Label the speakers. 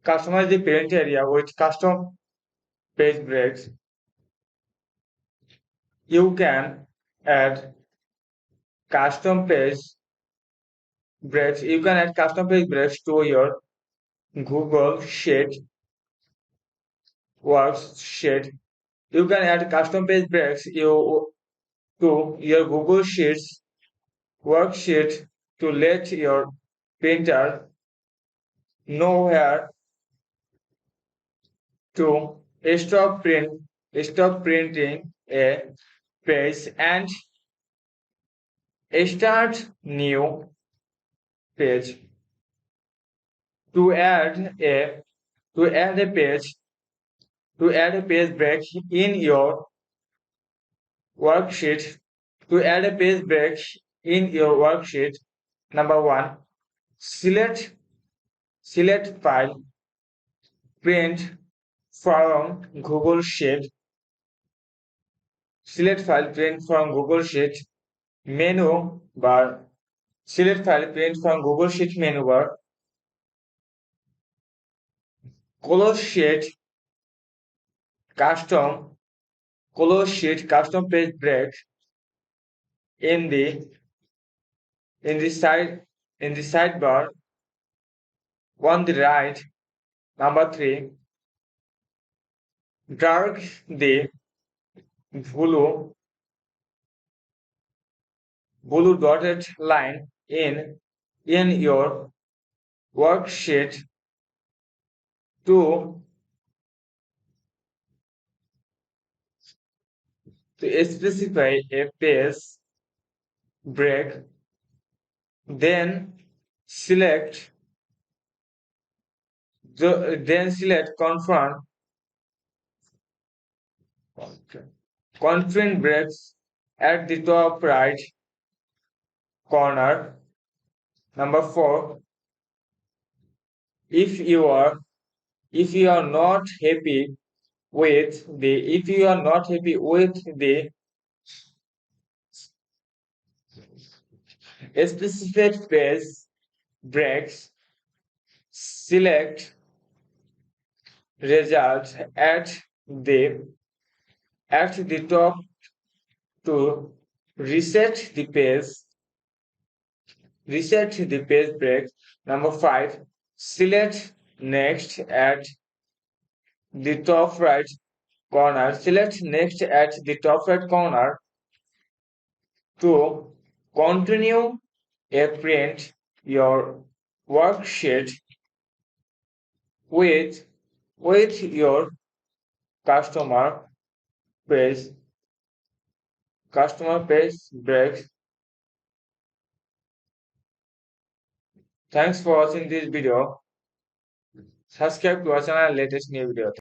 Speaker 1: Customize the parent area with custom page breaks. You can add custom page breaks. You can add custom page breaks to your Google Sheet worksheet. You can add custom page breaks to your Google Sheets worksheet to let your printer know where to stop printing a page and start new page. To add a to add a page to add a page break in your worksheet. To add a page break in your worksheet, number one, select file, print from Google Sheet. Select file, print from Google Sheet menu bar. Select file, print from Google Sheet menu bar. Close sheet, custom, close sheet, custom page break in the in the side in the sidebar on the right. Number three, drag the blue dotted line in your worksheet to specify a page break. Then select select confront breaks at the top right corner. Number four, if you are not happy with the specific page breaks, select results the at the top to reset the page break. Number five, select next at the top right corner. Select next at the top right corner to continue a print your worksheet with your customer page breaks. Thanks for watching this video. Subscribe to our channel latest new video.